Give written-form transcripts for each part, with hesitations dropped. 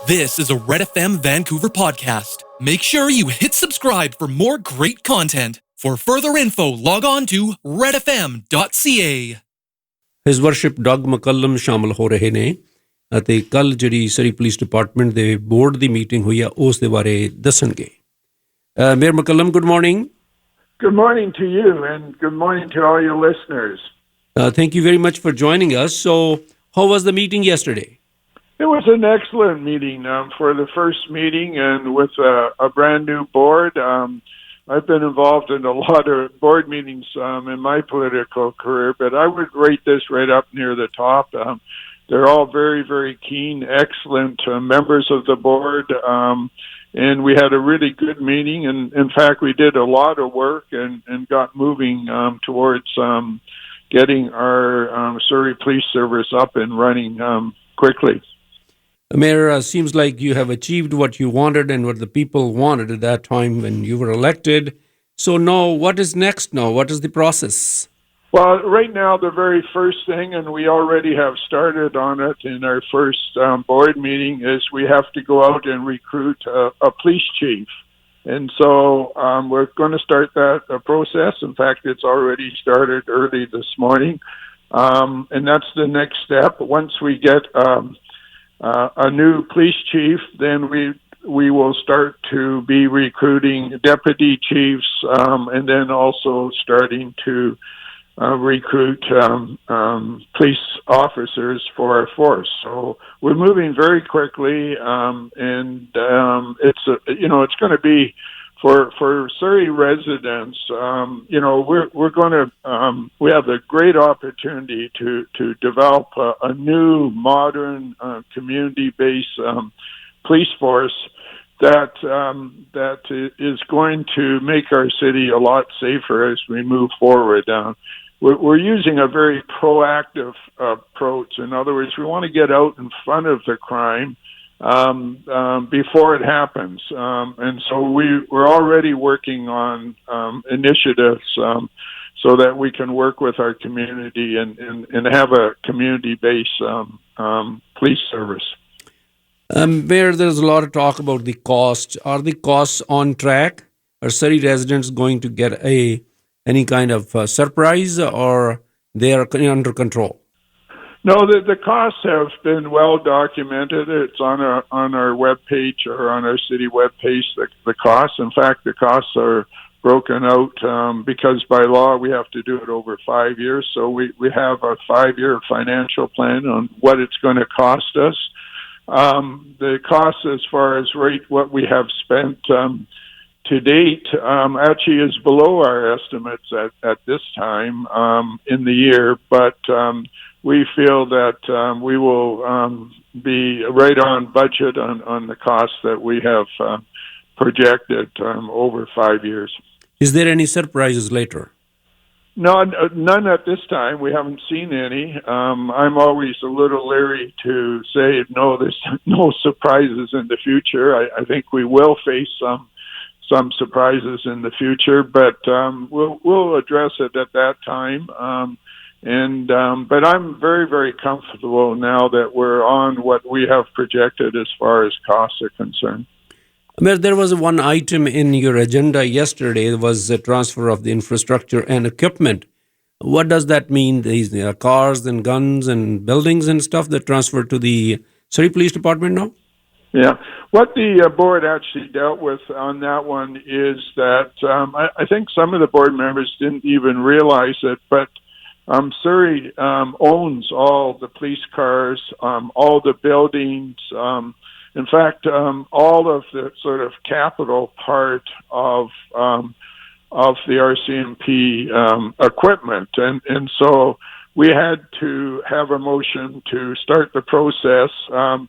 This is a Red FM Vancouver podcast. Make sure you hit subscribe for more great content. For further info, log on to redfm.ca. His Worship Doug McCallum ਸ਼ਾਮਲ ਹੋ ਰਹੇ ਨੇ ਅਤੇ ਕੱਲ ਜਿਹੜੀ ਸਰੀ police department ਦੇ board ਦੀ meeting ਹੋਈ ਆ ਉਸ ਦੇ ਬਾਰੇ ਦੱਸਣਗੇ। Mayor McCallum, good morning. Good morning to you and good morning to all your listeners. Thank you very much for joining us. So, how was the meeting yesterday? It was an excellent meeting for the first meeting and with a brand new board. I've been involved in a lot of board meetings in my political career, but I would rate this right up near the top. They're all very, very keen, excellent members of the board, and we had a really good meeting. And in fact, we did a lot of work and got moving towards getting our Surrey Police Service up and running quickly. Mayor, seems like you have achieved what you wanted and what the people wanted at that time when you were elected. So now, what is next now? What is the process? Well, right now, the very first thing, and we already have started on it in our first board meeting, is we have to go out and recruit a police chief. And so we're going to start that process. In fact, it's already started early this morning. And that's the next step. Once we get a new police chief, then we will start to be recruiting deputy chiefs, and then also starting to recruit police officers for our force. So we're moving very quickly, and it's going to be for Surrey residents. We're going to we have a great opportunity to develop a new modern community-based police force that is going to make our city a lot safer as we move forward. We're using a very proactive approach. In other words, we want to get out in front of the crime before it happens. And so we're already working on initiatives so that we can work with our community and have a community-based police service. Mayor, there's a lot of talk about the cost. Are the costs on track? Are Surrey residents going to get any kind of surprise, or they are under control? No, the costs have been well documented. It's on our webpage or on our city webpage, the costs. In fact, the costs are broken out because by law we have to do it over 5 years. So we have a 5-year financial plan on what it's going to cost us. The cost as far as what we have spent to date actually is below our estimates at this time in the year, but we feel that we will be right on budget on the costs that we have projected over 5 years. Is there any surprises later? No, none at this time. We haven't seen any. I'm always a little leery to say, no, there's no surprises in the future. I think we will face some surprises in the future, but we'll address it at that time. But I'm very, very comfortable now that we're on what we have projected as far as costs are concerned. Mayor, there was one item in your agenda yesterday. It was the transfer of the infrastructure and equipment. What does that mean? These cars and guns and buildings and stuff that transfer to the Surrey Police Department now? Yeah. What the board actually dealt with on that one is that I think some of the board members didn't even realize it, but Surrey owns all the police cars, all the buildings. In fact, all of the sort of capital part of the RCMP equipment, and so we had to have a motion to start the process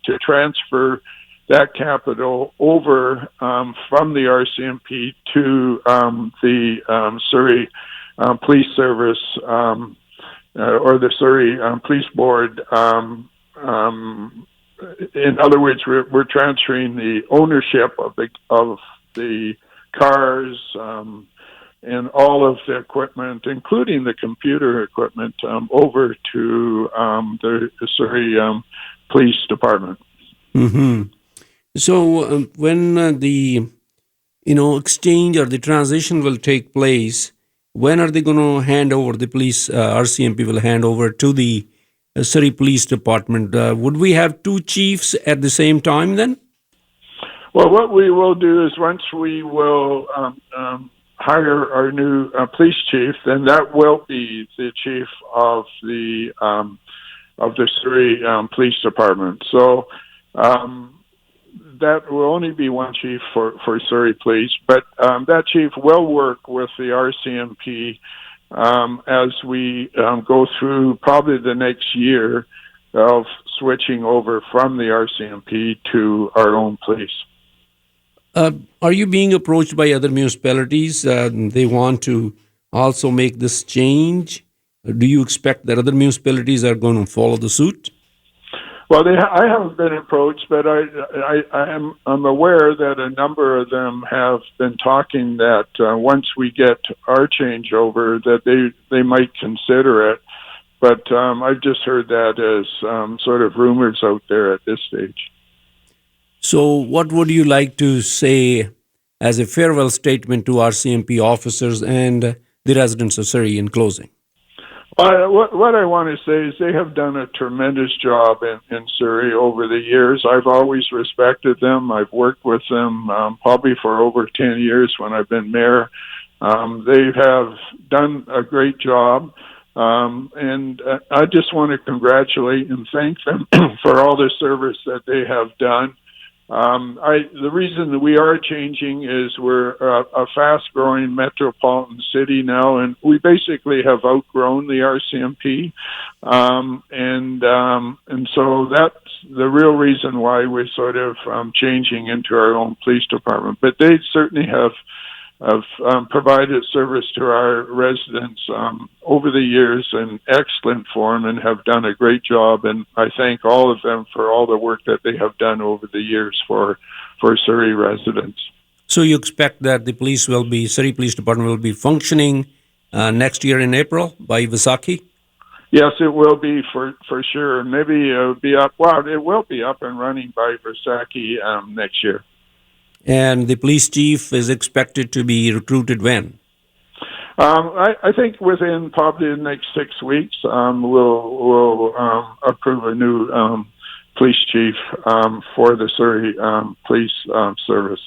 to transfer that capital over from the RCMP to the Surrey Police Service or the Surrey Police Board. In other words, we're transferring the ownership of the cars and all of the equipment, including the computer equipment, over to the Surrey Police Department. Mm-hmm. So when the exchange or the transition will take place, when are they going to hand over the police? RCMP will hand over to the Surrey Police Department. Would we have two chiefs at the same time then? Well, what we will do is once we will hire our new police chief, then that will be the chief of the Surrey Police Department. So that will only be one chief for Surrey Police, but that chief will work with the RCMP as we go through probably the next year of switching over from the RCMP to our own police. Are you being approached by other municipalities? They want to also make this change. Do you expect that other municipalities are going to follow the suit? Well, I haven't been approached, but I'm aware that a number of them have been talking that once we get our changeover, that they might consider it. But I've just heard that as sort of rumors out there at this stage. So what would you like to say as a farewell statement to RCMP officers and the residents of Surrey in closing? What I want to say is they have done a tremendous job in Surrey over the years. I've always respected them. I've worked with them probably for over 10 years when I've been mayor. They have done a great job. And I just want to congratulate and thank them for all the service that they have done. The reason that we are changing is we're a fast-growing metropolitan city now, and we basically have outgrown the RCMP, and so that's the real reason why we're sort of changing into our own police department. But they certainly have provided service to our residents over the years in excellent form and have done a great job. And I thank all of them for all the work that they have done over the years for Surrey residents. So you expect that the Surrey Police Department will be functioning next year in April by Vaisakhi? Yes, it will be for sure. Maybe it'll be up. Well, it will be up and running by Vaisakhi next year. And the police chief is expected to be recruited when? I think within probably the next 6 weeks, we'll approve a new police chief for the Surrey Police Service.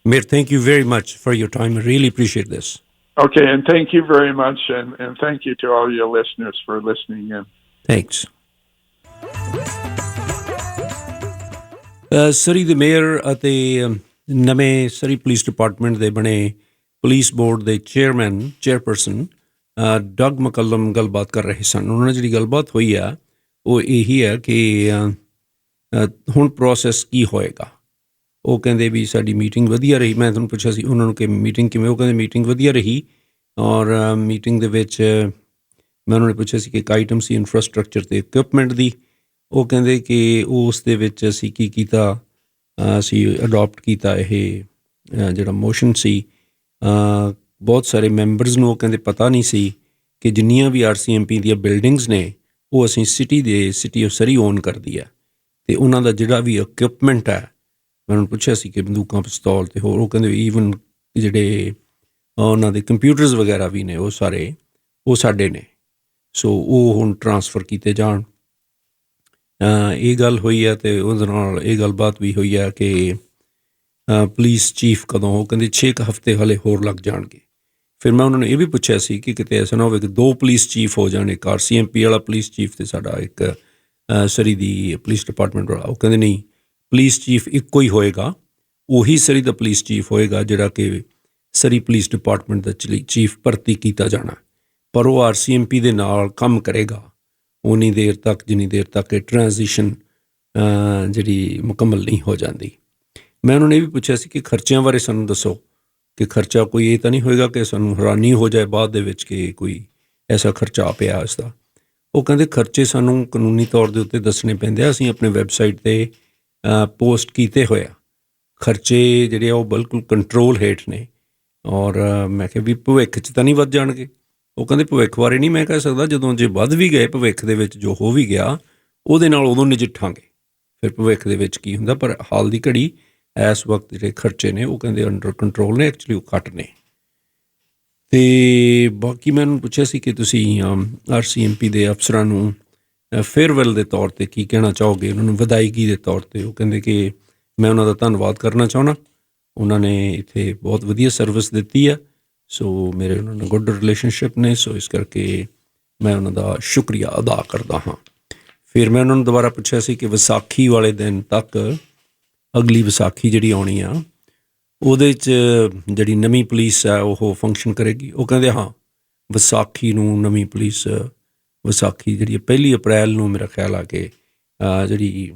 Mayor, thank you very much for your time. I really appreciate this. Okay, and thank you very much, and thank you to all your listeners for listening in. Thanks. Surrey ਦੇ mayor ਅਤੇ ਨਵੇਂ ਸਰੀ police department ਦੇ ਬਣੇ police board ਦੇ chairperson Doug ਮਕੱਲਮ ਗੱਲਬਾਤ ਕਰ ਰਹੇ ਸਨ। ਉਹਨਾਂ ਨਾਲ ਜਿਹੜੀ ਗੱਲਬਾਤ ਹੋਈ ਆ ਉਹ ਇਹੀ ਹੈ ਕਿ ਹੁਣ ਪ੍ਰੋਸੈਸ ਕੀ ਹੋਏਗਾ। ਉਹ ਕਹਿੰਦੇ ਵੀ ਸਾਡੀ ਮੀਟਿੰਗ ਵਧੀਆ ਰਹੀ। ਮੈਂ ਤੁਹਾਨੂੰ ਪੁੱਛਿਆ ਸੀ ਉਹਨਾਂ ਨੂੰ ਕਿ ਮੀਟਿੰਗ ਕਿਵੇਂ, ਉਹ ਕਹਿੰਦੇ ਮੀਟਿੰਗ ਵਧੀਆ ਰਹੀ ਔਰ ਮੀਟਿੰਗ ਦੇ ਵਿੱਚ ਮੈਂ ਉਹਨਾਂ ਨੇ ਪੁੱਛਿਆ ਸੀ ਕਿ ਇੱਕ ਆਈਟਮ ਸੀ ਇਨਫਰਾਸਟਰਕਚਰ ਅਤੇ ਇਕੁਇਪਮੈਂਟ ਦੀ। ਉਹ ਕਹਿੰਦੇ ਕਿ ਉਸ ਦੇ ਵਿੱਚ ਅਸੀਂ ਕੀ ਕੀਤਾ, ਅਸੀਂ ਅਡੋਪਟ ਕੀਤਾ ਇਹ ਜਿਹੜਾ ਮੋਸ਼ਨ ਸੀ। ਬਹੁਤ ਸਾਰੇ ਮੈਂਬਰਸ ਨੂੰ ਉਹ ਕਹਿੰਦੇ ਪਤਾ ਨਹੀਂ ਸੀ ਕਿ ਜਿੰਨੀਆਂ ਵੀ RCMP ਦੀਆਂ ਬਿਲਡਿੰਗਸ ਨੇ ਉਹ ਅਸੀਂ ਸਿਟੀ ਆਫ ਸਰੀ ਓਨ ਕਰਦੀ ਹੈ ਅਤੇ ਉਹਨਾਂ ਦਾ ਜਿਹੜਾ ਵੀ ਇਕੁਇਪਮੈਂਟ ਹੈ ਮੈਂ ਉਹਨਾਂ ਨੂੰ ਪੁੱਛਿਆ ਸੀ ਕਿ ਬੰਦੂਕਾਂ ਪਿਸਤੌਲ ਅਤੇ ਹੋਰ, ਉਹ ਕਹਿੰਦੇ ਈਵਨ ਜਿਹੜੇ ਉਹਨਾਂ ਦੇ ਕੰਪਿਊਟਰਸ ਵਗੈਰਾ ਵੀ ਨੇ ਉਹ ਸਾਰੇ ਉਹ ਸਾਡੇ ਨੇ। ਸੋ ਉਹ ਹੁਣ ਟਰਾਂਸਫਰ ਕੀਤੇ ਜਾਣ। ਇਹ ਗੱਲ ਹੋਈ ਹੈ ਅਤੇ ਉਹਦੇ ਨਾਲ ਇਹ ਗੱਲਬਾਤ ਵੀ ਹੋਈ ਹੈ ਕਿ ਪੁਲਿਸ ਚੀਫ ਕਦੋਂ, ਉਹ ਕਹਿੰਦੇ 6 ਹਫ਼ਤੇ ਹਾਲੇ ਹੋਰ ਲੱਗ ਜਾਣਗੇ। ਫਿਰ ਮੈਂ ਉਹਨਾਂ ਨੂੰ ਇਹ ਵੀ ਪੁੱਛਿਆ ਸੀ ਕਿ ਕਿਤੇ ਐਸਾ ਨਾ ਹੋਵੇ ਕਿ 2 ਪੁਲਿਸ ਚੀਫ ਹੋ ਜਾਣ, ਇੱਕ RCMP ਵਾਲਾ ਪੁਲਿਸ ਚੀਫ ਅਤੇ ਸਾਡਾ ਇੱਕ ਸਰੀ ਦੀ ਪੁਲਿਸ ਡਿਪਾਰਟਮੈਂਟ ਵਾਲਾ। ਉਹ ਕਹਿੰਦੇ ਨਹੀਂ, ਪੁਲਿਸ ਚੀਫ ਇੱਕੋ ਹੀ ਹੋਏਗਾ, ਉਹੀ ਸਰੀ ਦਾ ਪੁਲਿਸ ਚੀਫ ਹੋਏਗਾ ਜਿਹੜਾ ਕਿ ਸਰੀ ਪੁਲਿਸ ਡਿਪਾਰਟਮੈਂਟ ਦਾ ਚੀਫ ਭਰਤੀ ਕੀਤਾ ਜਾਣਾ, ਪਰ ਉਹ RCMP ਦੇ ਨਾਲ ਕੰਮ ਕਰੇਗਾ ਉਨੀ ਦੇਰ ਤੱਕ ਜਿੰਨੀ ਦੇਰ ਤੱਕ ਇਹ ਟਰਾਂਜ਼ੀਸ਼ਨ ਜਿਹੜੀ ਮੁਕੰਮਲ ਨਹੀਂ ਹੋ ਜਾਂਦੀ। ਮੈਂ ਉਹਨਾਂ ਨੇ ਇਹ ਵੀ ਪੁੱਛਿਆ ਸੀ ਕਿ ਖਰਚਿਆਂ ਬਾਰੇ ਸਾਨੂੰ ਦੱਸੋ ਕਿ ਖਰਚਾ ਕੋਈ ਇਹ ਤਾਂ ਨਹੀਂ ਹੋਏਗਾ ਕਿ ਸਾਨੂੰ ਹੈਰਾਨੀ ਹੋ ਜਾਏ ਬਾਅਦ ਦੇ ਵਿੱਚ ਕਿ ਕੋਈ ਐਸਾ ਖਰਚਾ ਪਿਆ ਇਸ ਦਾ। ਉਹ ਕਹਿੰਦੇ ਖਰਚੇ ਸਾਨੂੰ ਕਾਨੂੰਨੀ ਤੌਰ ਦੇ ਉੱਤੇ ਦੱਸਣੇ ਪੈਂਦੇ ਆ, ਅਸੀਂ ਆਪਣੇ ਵੈਬਸਾਈਟ 'ਤੇ ਪੋਸਟ ਕੀਤੇ ਹੋਏ ਆ। ਖਰਚੇ ਜਿਹੜੇ ਆ ਉਹ ਬਿਲਕੁਲ ਕੰਟਰੋਲ ਹੇਠ ਨੇ। ਔਰ ਮੈਂ ਕਿਹਾ ਵੀ ਭਵਿੱਖ 'ਚ ਤਾਂ ਨਹੀਂ ਵੱਧ ਜਾਣਗੇ। ਉਹ ਕਹਿੰਦੇ ਭਵਿੱਖ ਬਾਰੇ ਨਹੀਂ ਮੈਂ ਕਹਿ ਸਕਦਾ, ਜਦੋਂ ਜੇ ਵੱਧ ਵੀ ਗਏ ਭਵਿੱਖ ਦੇ ਵਿੱਚ ਜੋ ਹੋ ਵੀ ਗਿਆ ਉਹਦੇ ਨਾਲ ਉਦੋਂ ਨਜਿੱਠਾਂਗੇ। ਫਿਰ ਭਵਿੱਖ ਦੇ ਵਿੱਚ ਕੀ ਹੁੰਦਾ। ਪਰ ਹਾਲ ਦੀ ਘੜੀ ਇਸ ਵਕਤ ਜਿਹੜੇ ਖਰਚੇ ਨੇ ਉਹ ਕਹਿੰਦੇ ਅੰਡਰ ਕੰਟਰੋਲ ਨੇ, ਐਕਚੁਅਲੀ ਉਹ ਘੱਟ ਨੇ। ਅਤੇ ਬਾਕੀ ਮੈਂ ਉਹਨੂੰ ਪੁੱਛਿਆ ਸੀ ਕਿ ਤੁਸੀਂ RCMP ਦੇ ਅਫਸਰਾਂ ਨੂੰ ਫੇਅਰਵੈਲ ਦੇ ਤੌਰ 'ਤੇ ਕੀ ਕਹਿਣਾ ਚਾਹੋਗੇ, ਉਹਨਾਂ ਨੂੰ ਵਿਦਾਇਗੀ ਦੇ ਤੌਰ 'ਤੇ। ਉਹ ਕਹਿੰਦੇ ਕਿ ਮੈਂ ਉਹਨਾਂ ਦਾ ਧੰਨਵਾਦ ਕਰਨਾ ਚਾਹੁੰਦਾ, ਉਹਨਾਂ ਨੇ ਇੱਥੇ ਬਹੁਤ ਵਧੀਆ ਸਰਵਿਸ ਦਿੱਤੀ ਆ, ਸੋ ਮੇਰੇ ਉਹਨਾਂ ਨਾਲ ਗੁੱਡ ਰਿਲੇਸ਼ਨਸ਼ਿਪ ਨੇ, ਸੋ ਇਸ ਕਰਕੇ ਮੈਂ ਉਹਨਾਂ ਦਾ ਸ਼ੁਕਰੀਆ ਅਦਾ ਕਰਦਾ ਹਾਂ। ਫਿਰ ਮੈਂ ਉਹਨਾਂ ਨੂੰ ਦੁਬਾਰਾ ਪੁੱਛਿਆ ਸੀ ਕਿ ਵਿਸਾਖੀ ਵਾਲੇ ਦਿਨ ਤੱਕ, ਅਗਲੀ ਵਿਸਾਖੀ ਜਿਹੜੀ ਆਉਣੀ ਆ, ਉਹਦੇ 'ਚ ਜਿਹੜੀ ਨਵੀਂ ਪੁਲਿਸ ਹੈ ਉਹ ਫੰਕਸ਼ਨ ਕਰੇਗੀ। ਉਹ ਕਹਿੰਦੇ ਹਾਂ, ਵਿਸਾਖੀ ਨੂੰ ਨਵੀਂ ਪੁਲਿਸ, ਵਿਸਾਖੀ ਜਿਹੜੀ 1 ਅਪ੍ਰੈਲ ਨੂੰ ਮੇਰਾ ਖਿਆਲ ਆ ਕਿ ਜਿਹੜੀ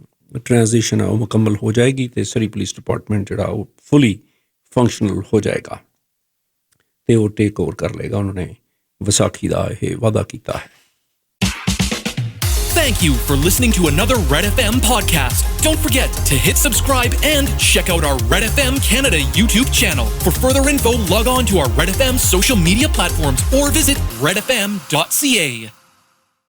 ਟ੍ਰਾਂਜ਼ੀਸ਼ਨ ਆ ਉਹ ਮੁਕੰਮਲ ਹੋ ਜਾਏਗੀ ਅਤੇ ਸਰੀ ਪੁਲਿਸ ਡਿਪਾਰਟਮੈਂਟ ਜਿਹੜਾ ਉਹ ਫੁੱਲੀ ਫੰਕਸ਼ਨਲ ਹੋ ਜਾਏਗਾ ਅਤੇ ਉਹ ਟੇਕ ਓਵਰ ਕਰ ਲਏਗਾ। ਉਹਨਾਂ ਨੇ ਵਿਸਾਖੀ ਦਾ ਇਹ ਵਾਅਦਾ ਕੀਤਾ ਹੈ। Thank you for listening to another Red FM podcast. Don't forget to hit subscribe and check out our Red FM Canada YouTube channel. For further info, log on to our Red FM social media platforms or visit redfm.ca.